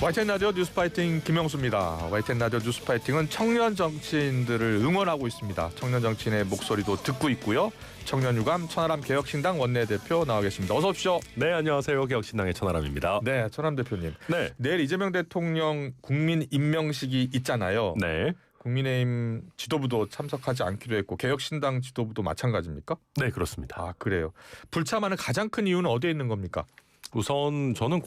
YTN 라디오 뉴스파이팅 김영수입니다. YTN 라디오 뉴스파이팅은 청년 정치인들을 응원하고 있습니다. 청년 정치인의 목소리도 듣고 있고요. 청년유감 천하람 개혁신당 원내대표 나와 계십니다. 어서 오십시오. 네, 안녕하세요. 개혁신당의 천하람입니다. 네, 천하람 대표님. 네. 내일 이재명 대통령 국민 임명식이 있잖아요. 네. 국민의힘 지도부도 참석하지 않기로 했고 개혁신당 지도부도 마찬가지입니까? 네, 그렇습니다. 아, 그래요. 불참하는 가장 큰 이유는 어디에 있는 겁니까? 우선 저는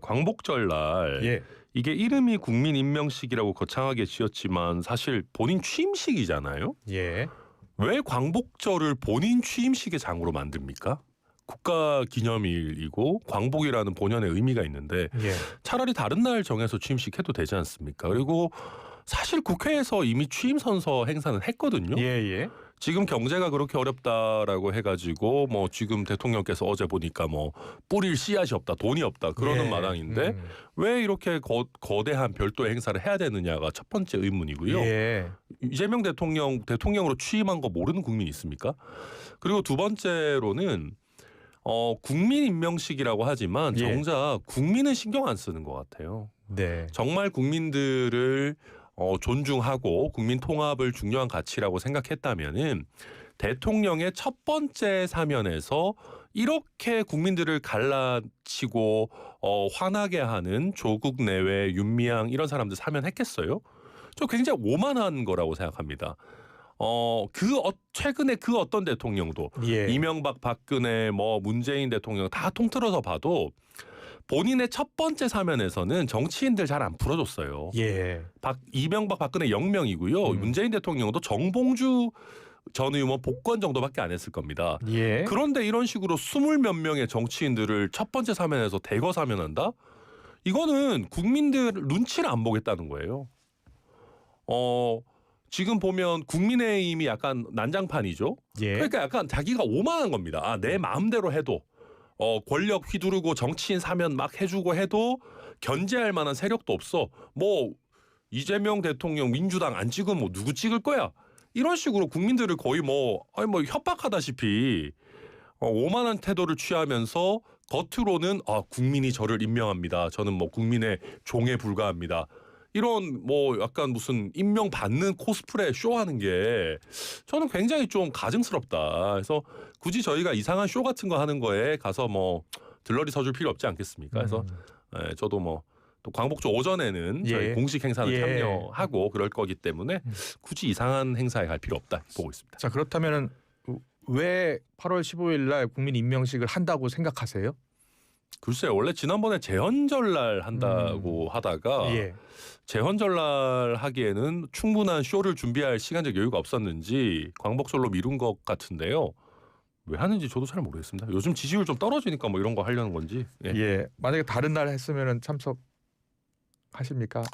광복절날 예. 이게 이름이 국민 임명식이라고 거창하게 지었지만 사실 본인 취임식이잖아요. 예. 왜 광복절을 본인 취임식의 장으로 만듭니까? 국가 기념일이고 광복이라는 본연의 의미가 있는데 예. 차라리 다른 날 정해서 취임식 해도 되지 않습니까? 그리고 사실 국회에서 이미 취임 선서 행사는 했거든요. 예. 지금 경제가 그렇게 어렵다라고 해가지고 뭐 지금 대통령께서 어제 보니까 뭐 뿌릴 씨앗이 없다, 돈이 없다 그러는 예. 마당인데 왜 이렇게 거대한 별도의 행사를 해야 되느냐가 첫 번째 의문이고요. 예. 이재명 대통령으로 취임한 거 모르는 국민이 있습니까? 그리고 두 번째로는 국민 임명식이라고 하지만 예. 정작 국민은 신경 안 쓰는 것 같아요. 네. 정말 국민들을 존중하고 국민 통합을 중요한 가치라고 생각했다면은 대통령의 첫 번째 사면에서 이렇게 국민들을 갈라치고 화나게 하는 조국 내외 윤미향 이런 사람들 사면했겠어요? 저 굉장히 오만한 거라고 생각합니다. 최근에 그 어떤 대통령도 예. 이명박, 박근혜, 문재인 대통령 다 통틀어서 봐도 본인의 첫 번째 사면에서는 정치인들 잘 안 풀어줬어요. 예. 이명박, 박근혜 0명이고요. 문재인 대통령도 정봉주 전 의원 복권 정도밖에 안 했을 겁니다. 예. 그런데 이런 식으로 20몇 명의 정치인들을 첫 번째 사면에서 대거 사면한다? 이거는 국민들 눈치를 안 보겠다는 거예요. 지금 보면 국민의힘이 약간 난장판이죠. 예. 그러니까 약간 자기가 오만한 겁니다. 내 마음대로 해도 권력 휘두르고 정치인 사면 막 해주고 해도 견제할 만한 세력도 없어. 이재명 대통령 민주당 안 찍으면 누구 찍을 거야? 이런 식으로 국민들을 거의 협박하다시피 오만한 태도를 취하면서 겉으로는 국민이 저를 임명합니다. 저는 국민의 종에 불과합니다. 이런 약간 무슨 임명 받는 코스프레 쇼하는 게 저는 굉장히 좀 가증스럽다. 그래서 굳이 저희가 이상한 쇼 같은 거 하는 거에 가서 들러리 서줄 필요 없지 않겠습니까? 그래서 저도 또 광복절 오전에는 저희 공식 행사는 참여하고 그럴 거기 때문에 굳이 이상한 행사에 갈 필요 없다 보고 있습니다. 자, 그렇다면은 왜 8월 15일 날 국민 임명식을 한다고 생각하세요? 글쎄요. 원래 지난번에 재헌절날 한다고 하다가 예. 재헌절날 하기에는 충분한 쇼를 준비할 시간적 여유가 없었는지 광복절로 미룬 것 같은데요. 왜 하는지 저도 잘 모르겠습니다. 요즘 지지율 좀 떨어지니까 이런 거 하려는 건지. 예. 만약에 다른 날 했으면 참석하십니까?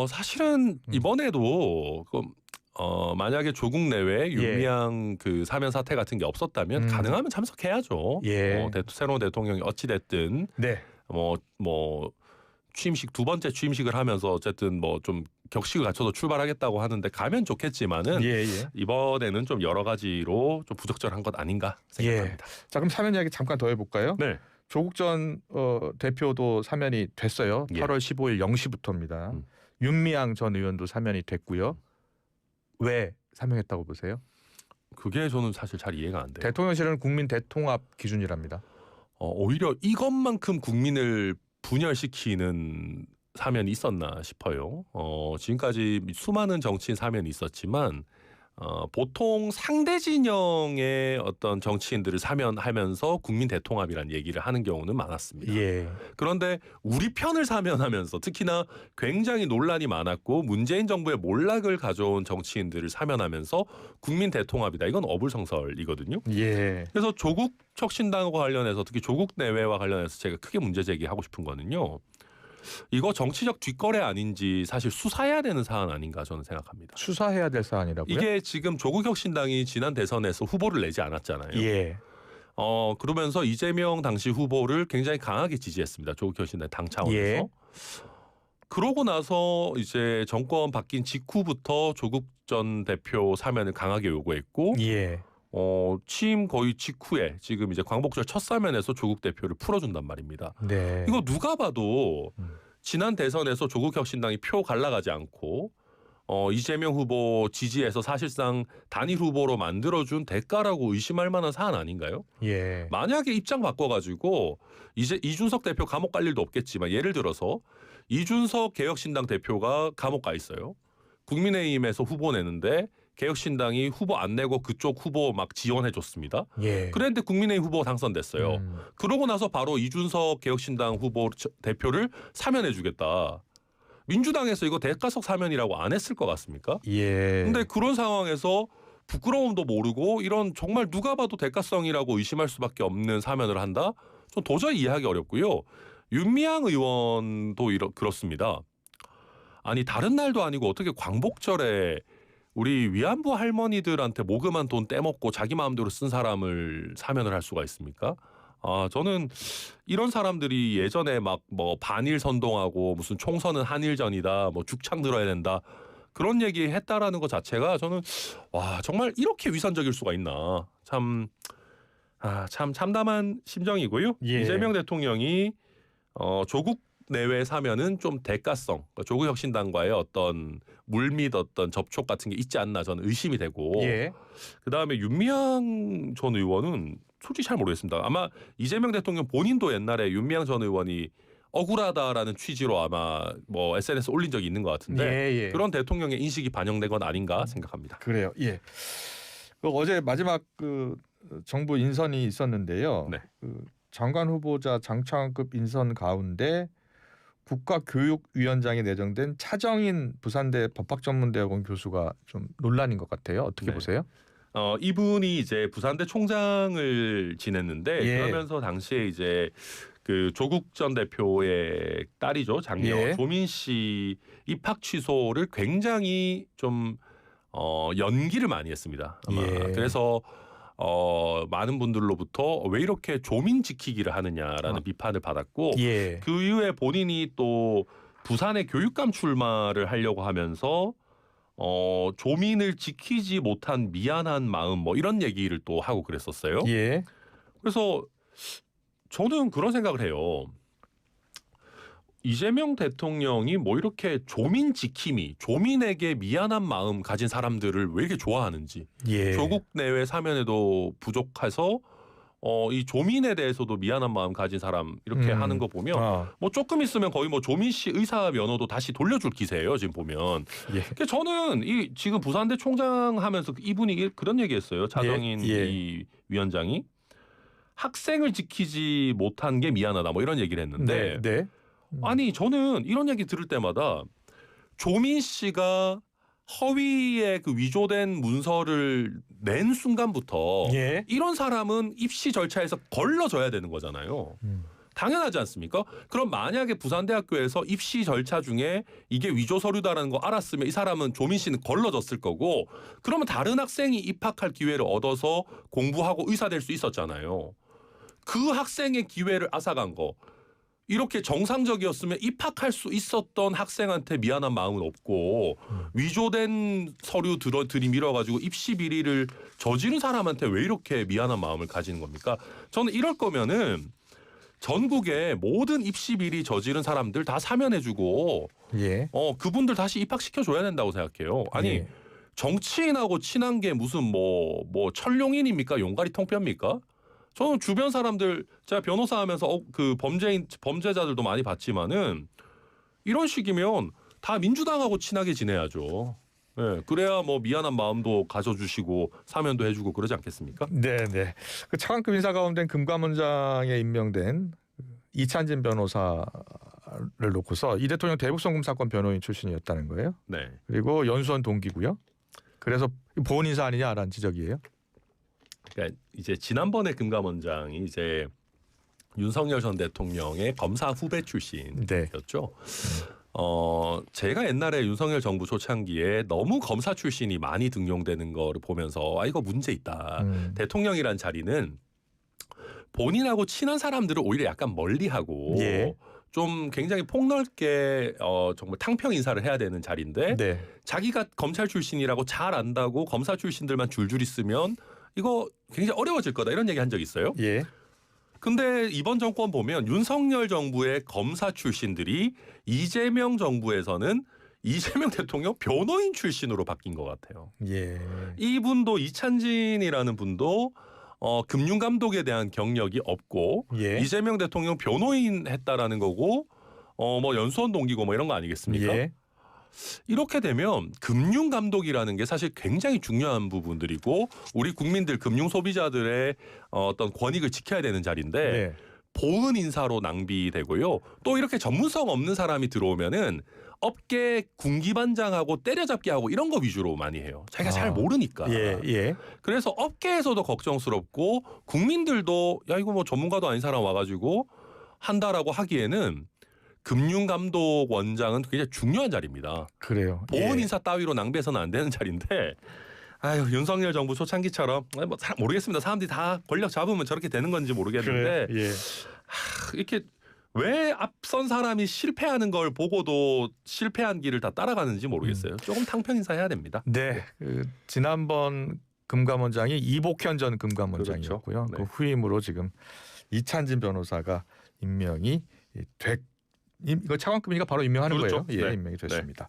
사실은 이번에도 만약에 조국 내외 윤미향 그 사면 사태 같은 게 없었다면 가능하면 참석해야죠. 예. 새로운 대통령이 어찌 됐든 네. 취임식 두 번째 취임식을 하면서 어쨌든 좀 격식을 갖춰서 출발하겠다고 하는데 가면 좋겠지만은 이번에는 좀 여러 가지로 좀 부적절한 것 아닌가 생각합니다. 자, 그럼 사면 이야기 잠깐 더 해볼까요? 네. 조국 전 대표도 사면이 됐어요. 8월 15일 0시부터입니다. 윤미향 전 의원도 사면이 됐고요. 왜 사면했다고 보세요? 그게 저는 사실 잘 이해가 안 돼요. 대통령실은 국민 대통합 기준이랍니다. 오히려 이것만큼 국민을 분열시키는 사면이 있었나 싶어요. 지금까지 수많은 정치인 사면이 있었지만 보통 상대 진영의 어떤 정치인들을 사면하면서 국민 대통합이라는 얘기를 하는 경우는 많았습니다. 예. 그런데 우리 편을 사면하면서 특히나 굉장히 논란이 많았고 문재인 정부의 몰락을 가져온 정치인들을 사면하면서 국민 대통합이다. 이건 어불성설이거든요. 예. 그래서 조국 혁신당과 관련해서 특히 조국 내외와 관련해서 제가 크게 문제 제기하고 싶은 거는요. 이거 정치적 뒷거래 아닌지 사실 수사해야 되는 사안 아닌가 저는 생각합니다. 수사해야 될 사안이라고요? 이게 지금 조국 혁신당이 지난 대선에서 후보를 내지 않았잖아요. 예. 그러면서 이재명 당시 후보를 굉장히 강하게 지지했습니다. 조국 혁신당 당 차원에서. 예. 그러고 나서 이제 정권 바뀐 직후부터 조국 전 대표 사면을 강하게 요구했고 예. 취임 거의 직후에 지금 이제 광복절 첫 사면에서 조국 대표를 풀어준단 말입니다. 네. 이거 누가 봐도 지난 대선에서 조국혁신당이 표 갈라가지 않고 이재명 후보 지지해서 사실상 단일 후보로 만들어준 대가라고 의심할 만한 사안 아닌가요? 예. 만약에 입장 바꿔가지고 이제 이준석 대표 감옥 갈 일도 없겠지만 예를 들어서 이준석 개혁신당 대표가 감옥 가 있어요. 국민의힘에서 후보 내는데 개혁신당이 후보 안 내고 그쪽 후보 막 지원해줬습니다. 예. 그런데 국민의힘 후보가 당선됐어요. 음. 그러고 나서 바로 이준석 개혁신당 후보 대표를 사면해주겠다. 민주당에서 이거 대가석 사면이라고 안 했을 것 같습니까? 예. 근데 그런 상황에서 부끄러움도 모르고 이런 정말 누가 봐도 대가성이라고 의심할 수밖에 없는 사면을 한다? 좀 도저히 이해하기 어렵고요. 윤미향 의원도 그렇습니다. 아니 다른 날도 아니고 어떻게 광복절에 우리 위안부 할머니들한테 모금한 돈 떼먹고 자기 마음대로 쓴 사람을 사면을 할 수가 있습니까? 저는 이런 사람들이 예전에 막 뭐 반일 선동하고 무슨 총선은 한일전이다, 뭐 죽창 들어야 된다 그런 얘기 했다라는 것 자체가 저는 와 정말 이렇게 위선적일 수가 있나 참 참담한 심정이고요. 예. 이재명 대통령이 조국 내외 사면은 좀 대가성, 그러니까 조국혁신당과의 어떤 물밑 어떤 접촉 같은 게 있지 않나 저는 의심이 되고 예. 그다음에 윤미향 전 의원은 솔직히 잘 모르겠습니다. 아마 이재명 대통령 본인도 옛날에 윤미향 전 의원이 억울하다라는 취지로 아마 뭐 SNS 올린 적이 있는 것 같은데 예. 그런 대통령의 인식이 반영된 건 아닌가 생각합니다. 그래요. 예. 어제 마지막 그 정부 인선이 있었는데요. 네. 그 장관 후보자 장차관급 인선 가운데 국가교육위원장에 내정된 차정인 부산대 법학전문대학원 교수가 좀 논란인 것 같아요. 어떻게 네. 보세요? 이분이 이제 부산대 총장을 지냈는데 예. 그러면서 당시에 이제 그 조국 전 대표의 딸이죠 장녀 예. 조민 씨 입학 취소를 굉장히 좀 연기를 많이 했습니다. 아마. 예. 그래서 많은 분들로부터 왜 이렇게 조민 지키기를 하느냐라는 비판을 받았고 예. 그 이후에 본인이 또 부산에 교육감 출마를 하려고 하면서 조민을 지키지 못한 미안한 마음 뭐 이런 얘기를 또 하고 그랬었어요. 예. 그래서 저는 그런 생각을 해요. 이재명 대통령이 뭐 이렇게 조민 지킴이, 조민에게 미안한 마음 가진 사람들을 왜 이렇게 좋아하는지. 예. 조국 내외 사면에도 부족해서 이 조민에 대해서도 미안한 마음 가진 사람 이렇게 하는 거 보면 뭐 조금 있으면 거의 뭐 조민 씨 의사 면허도 다시 돌려줄 기세예요. 지금 보면. 예. 그러니까 저는 이 지금 부산대 총장 하면서 이분이 그런 얘기했어요. 차정인 예. 이 위원장이 학생을 지키지 못한 게 미안하다 뭐 이런 얘기를 했는데 네. 아니 저는 이런 얘기 들을 때마다 조민 씨가 허위의 그 위조된 문서를 낸 순간부터 예. 이런 사람은 입시 절차에서 걸러져야 되는 거잖아요. 당연하지 않습니까? 그럼 만약에 부산대학교에서 입시 절차 중에 이게 위조 서류다라는 거 알았으면 이 사람은 조민 씨는 걸러졌을 거고 그러면 다른 학생이 입학할 기회를 얻어서 공부하고 의사 될 수 있었잖아요. 그 학생의 기회를 앗아간 거. 이렇게 정상적이었으면 입학할 수 있었던 학생한테 미안한 마음은 없고 위조된 서류 들이밀어가지고 입시 비리를 저지른 사람한테 왜 이렇게 미안한 마음을 가지는 겁니까? 저는 이럴 거면은 전국의 모든 입시 비리 저지른 사람들 다 사면해주고 예. 그분들 다시 입학시켜줘야 된다고 생각해요. 아니 예. 정치인하고 친한 게 무슨 뭐 철룡인입니까? 용가리 통뼈입니까? 저는 주변 사람들 제가 변호사 하면서 그 범죄자들도 많이 봤지만은 이런 식이면 다 민주당하고 친하게 지내야죠. 네, 그래야 뭐 미안한 마음도 가져주시고 사면도 해주고 그러지 않겠습니까? 네. 그 차관급 인사 가운데 금감원장에 임명된 이찬진 변호사를 놓고서 이 대통령 대북송금 사건 변호인 출신이었다는 거예요. 네. 그리고 연수원 동기고요. 그래서 보훈 인사 아니냐라는 지적이에요. 그러니까 이제 지난번에 금감원장이 이제 윤석열 전 대통령의 검사 후배 출신이었죠. 제가 옛날에 윤석열 정부 초창기에 너무 검사 출신이 많이 등용되는 거를 보면서 이거 문제 있다. 대통령이란 자리는 본인하고 친한 사람들을 오히려 약간 멀리하고 예. 좀 굉장히 폭넓게 정말 탕평 인사를 해야 되는 자리인데 네. 자기가 검찰 출신이라고 잘 안다고 검사 출신들만 줄줄 있으면 이거 굉장히 어려워질 거다 이런 얘기 한 적 있어요. 예. 근데 이번 정권 보면 윤석열 정부의 검사 출신들이 이재명 정부에서는 이재명 대통령 변호인 출신으로 바뀐 것 같아요. 예. 이분도 이찬진이라는 분도 금융감독에 대한 경력이 없고 예. 이재명 대통령 변호인 했다라는 거고 뭐 연수원 동기고 뭐 이런 거 아니겠습니까? 예. 이렇게 되면 금융감독이라는 게 사실 굉장히 중요한 부분들이고 우리 국민들 금융 소비자들의 어떤 권익을 지켜야 되는 자리인데 예. 보은 인사로 낭비되고요. 또 이렇게 전문성 없는 사람이 들어오면은 업계 군기반장하고 때려잡기 하고 이런 거 위주로 많이 해요. 자기가 잘 모르니까. 예. 예. 그래서 업계에서도 걱정스럽고 국민들도 야 이거 뭐 전문가도 아닌 사람 와가지고 한다라고 하기에는 금융감독원장은 굉장히 중요한 자리입니다. 그래요. 보훈 예. 인사 따위로 낭비해서는 안 되는 자리인데 아유 윤석열 정부 초창기처럼 뭐 모르겠습니다. 사람들이 다 권력 잡으면 저렇게 되는 건지 모르겠는데 그래. 예. 이렇게 왜 앞선 사람이 실패하는 걸 보고도 실패한 길을 다 따라가는지 모르겠어요. 조금 탕평 인사해야 됩니다. 네. 그 지난번 금감원장이 이복현 전 금감원장이었고요. 그렇죠. 네. 그 후임으로 지금 이찬진 변호사가 임명이 이거 차관급이니까 바로 임명하는 그렇죠. 거예요. 예, 네. 임명이 됐습니다.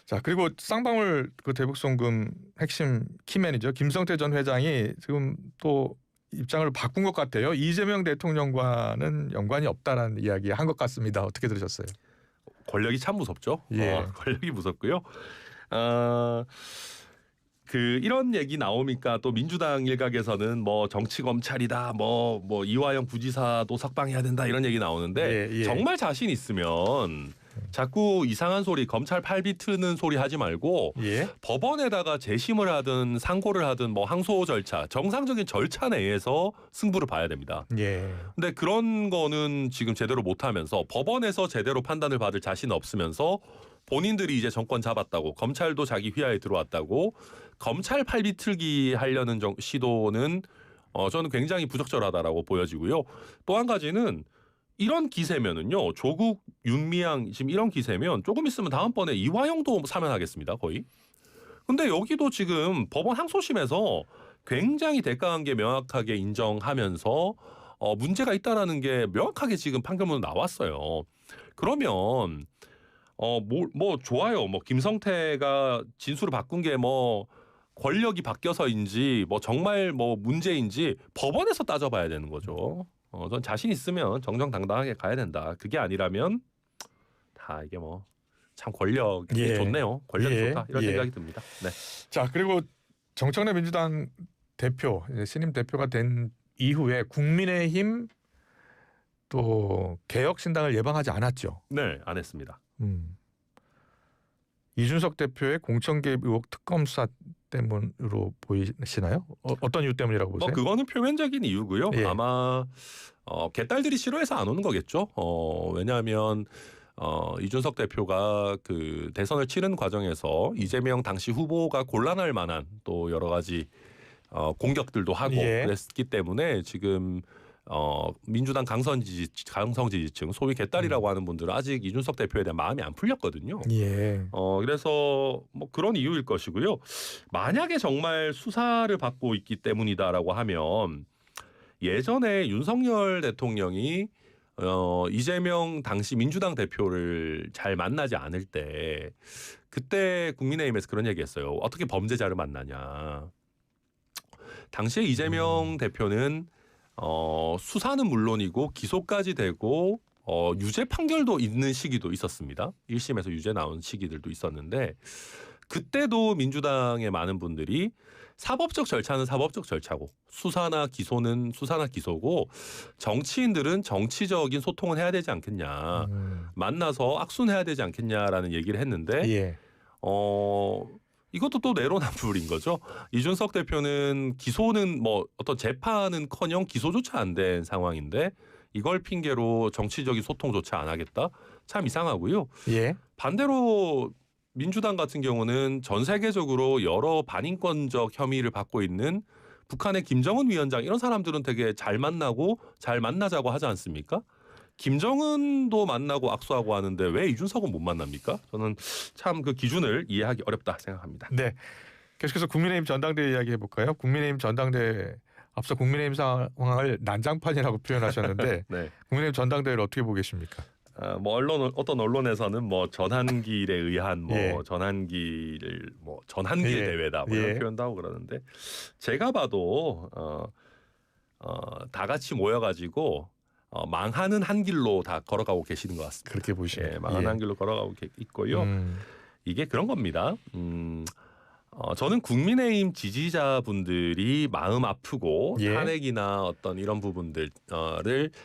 자, 그리고 쌍방울 그 대북송금 핵심 키맨이죠. 김성태 전 회장이 지금 또 입장을 바꾼 것 같아요. 이재명 대통령과는 연관이 없다라는 이야기 한 것 같습니다. 어떻게 들으셨어요? 권력이 참 무섭죠. 예. 권력이 무섭고요. 이런 얘기 나오니까 또 민주당 일각에서는 뭐 정치 검찰이다, 뭐 이화영 부지사도 석방해야 된다 이런 얘기 나오는데 예, 예. 정말 자신 있으면 자꾸 이상한 소리 검찰 팔비 트는 소리 하지 말고 예. 법원에다가 재심을 하든 상고를 하든 뭐 항소 절차 정상적인 절차 내에서 승부를 봐야 됩니다. 예. 근데 그런 거는 지금 제대로 못하면서 법원에서 제대로 판단을 받을 자신 없으면서 본인들이 이제 정권 잡았다고 검찰도 자기 휘하에 들어왔다고 검찰 팔비 틀기 하려는 시도는 저는 굉장히 부적절하다라고 보여지고요. 또 한 가지는 이런 기세면은요. 조국, 윤미향 지금 이런 기세면 조금 있으면 다음번에 이화영도 사면하겠습니다. 거의. 근데 여기도 지금 법원 항소심에서 굉장히 대가관계 명확하게 인정하면서 문제가 있다라는 게 명확하게 지금 판결문으로 나왔어요. 그러면 뭐 좋아요. 뭐 김성태가 진술을 바꾼 게 뭐 권력이 바뀌어서인지 뭐 정말 뭐 문제인지 법원에서 따져봐야 되는 거죠. 전 자신 있으면 정정당당하게 가야 된다. 그게 아니라면 다 이게 뭐 참 권력이 예. 좋네요. 권력이 예. 좋다 이런 예. 생각이 듭니다. 네. 자, 그리고 정청래 민주당 대표, 신임 대표가 된 이후에 국민의힘 또 개혁신당을 예방하지 않았죠. 네, 안 했습니다. 이준석 대표의 공천 개입 의혹 특검 수사 때문으로 보이시나요? 어떤 이유 때문이라고 보세요? 그거는 표면적인 이유고요. 예. 아마 개딸들이 싫어해서 안 오는 거겠죠. 왜냐하면 이준석 대표가 그 대선을 치른 과정에서 이재명 당시 후보가 곤란할 만한 또 여러 가지 공격들도 하고 예. 그랬기 때문에 지금 민주당 강성 지지층 소위 개딸이라고 하는 분들은 아직 이준석 대표에 대한 마음이 안 풀렸거든요. 예. 그래서 뭐 그런 이유일 것이고요. 만약에 정말 수사를 받고 있기 때문이다라고 하면 예전에 윤석열 대통령이 이재명 당시 민주당 대표를 잘 만나지 않을 때 그때 국민의힘에서 그런 얘기했어요. 어떻게 범죄자를 만나냐. 당시에 이재명 대표는 수사는 물론이고 기소까지 되고 유죄 판결도 있는 시기도 있었습니다. 1심에서 유죄 나온 시기들도 있었는데 그때도 민주당의 많은 분들이 사법적 절차는 사법적 절차고 수사나 기소는 수사나 기소고 정치인들은 정치적인 소통은 해야 되지 않겠냐. 만나서 악순해야 되지 않겠냐라는 얘기를 했는데 예. 이것도 또 내로남불인 거죠. 이준석 대표는 기소는 뭐 어떤 재판은커녕 기소조차 안 된 상황인데 이걸 핑계로 정치적인 소통조차 안 하겠다. 참 이상하고요. 예. 반대로 민주당 같은 경우는 전 세계적으로 여러 반인권적 혐의를 받고 있는 북한의 김정은 위원장 이런 사람들은 되게 잘 만나고 잘 만나자고 하지 않습니까? 김정은도 만나고 악수하고 하는데 왜 이준석은 못 만납니까? 저는 참 그 기준을 이해하기 어렵다 생각합니다. 네. 계속해서 국민의힘 전당대회 이야기 해볼까요? 국민의힘 전당대회 앞서 국민의힘 상황을 난장판이라고 표현하셨는데 네. 국민의힘 전당대회를 어떻게 보고 계십니까? 뭐 어떤 언론에서는 뭐 전한길에 의한 뭐 예. 전한길 예. 대회다 뭐 이런 예. 표현도 하고 그러는데 제가 봐도 다 같이 모여가지고 망하는 한 길로 다 걸어가고 계시는 것 같습니다. 그렇게 보시면 예, 망하는 한 길로 걸어가고 있고요. 이게 그런 겁니다. 저는 국민의힘 지지자분들이 마음 아프고 예. 탄핵이나 어떤 이런 부분들을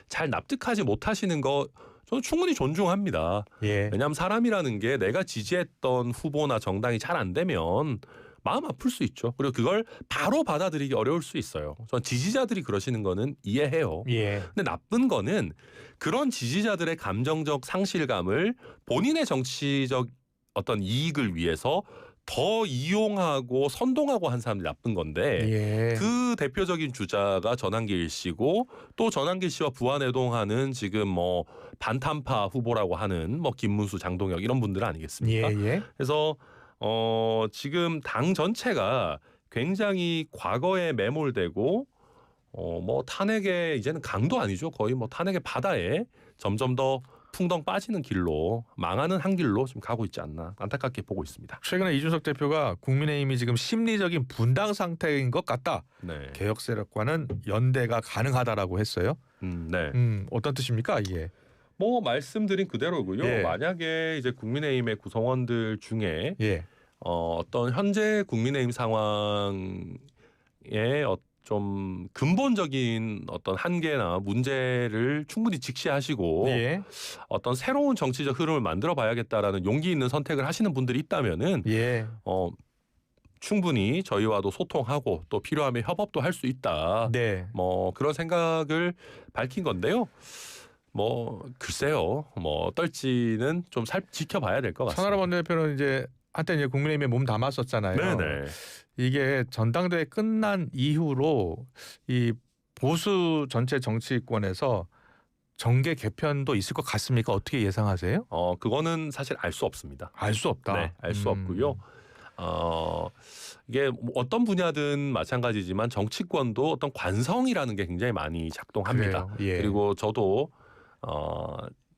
잘 납득하지 못하시는 거 저는 충분히 존중합니다. 예. 왜냐하면 사람이라는 게 내가 지지했던 후보나 정당이 잘 안 되면 마음 아플 수 있죠. 그리고 그걸 바로 받아들이기 어려울 수 있어요. 전 지지자들이 그러시는 거는 이해해요. 예. 근데 나쁜 거는 그런 지지자들의 감정적 상실감을 본인의 정치적 어떤 이익을 위해서 더 이용하고 선동하고 한 사람들이 나쁜 건데 예. 그 대표적인 주자가 전한길 씨고 또 전한길 씨와 부안해동하는 지금 뭐 반탄파 후보라고 하는 뭐 김문수, 장동혁 이런 분들 아니겠습니까? 예. 그래서 지금 당 전체가 굉장히 과거에 매몰되고 뭐 탄핵의 이제는 강도 아니죠. 거의 뭐 탄핵의 바다에 점점 더 풍덩 빠지는 길로 망하는 한 길로 지금 가고 있지 않나 안타깝게 보고 있습니다. 최근에 이준석 대표가 국민의힘이 지금 심리적인 분당 상태인 것 같다. 네. 개혁 세력과는 연대가 가능하다라고 했어요. 네. 어떤 뜻입니까 이게? 뭐 말씀드린 그대로고요. 예. 만약에 이제 국민의힘의 구성원들 중에 예. 어떤 현재 국민의힘 상황에 좀 근본적인 어떤 한계나 문제를 충분히 직시하시고 예. 어떤 새로운 정치적 흐름을 만들어 봐야겠다라는 용기 있는 선택을 하시는 분들이 있다면은 예. 충분히 저희와도 소통하고 또 필요하면 협업도 할 수 있다. 네. 뭐 그런 생각을 밝힌 건데요. 뭐 글쎄요. 뭐 어떨지는 좀 지켜봐야 될 것 같습니다. 천하람 원내대표는 이제 한때 이제 국민의힘에 몸 담았었잖아요. 네네. 이게 전당대회 끝난 이후로 이 보수 전체 정치권에서 정계 개편도 있을 것 같습니까? 어떻게 예상하세요? 그거는 사실 알 수 없습니다. 알 수 없다. 네, 알 수 없고요. 이게 어떤 분야든 마찬가지지만 정치권도 어떤 관성이라는 게 굉장히 많이 작동합니다. 그래요. 예. 그리고 저도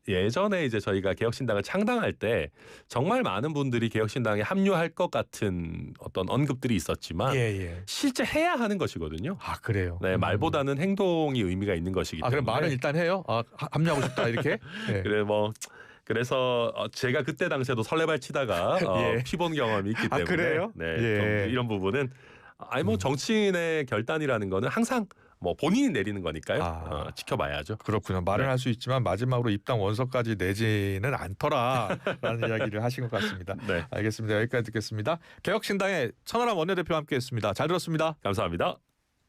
예전에 이제 저희가 개혁신당을 창당할 때 정말 많은 분들이 개혁신당에 합류할 것 같은 어떤 언급들이 있었지만 예. 실제 해야 하는 것이거든요. 아 그래요. 네, 말보다는 행동이 의미가 있는 것이기 때문에. 그럼 말은 일단 해요. 합류하고 싶다 이렇게. 네. 그래서 제가 그때 당시에도 설레발 치다가 예. 피본 경험이 있기 때문에 그래요? 네, 예. 좀 이런 부분은 뭐 정치인의 결단이라는 거는 항상 뭐 본인이 내리는 거니까요. 지켜봐야죠. 그렇군요. 말은 네. 할 수 있지만 마지막으로 입당 원서까지 내지는 않더라라는 이야기를 하신 것 같습니다. 네, 알겠습니다. 여기까지 듣겠습니다. 개혁신당의 천하람 원내대표와 함께했습니다. 잘 들었습니다. 감사합니다.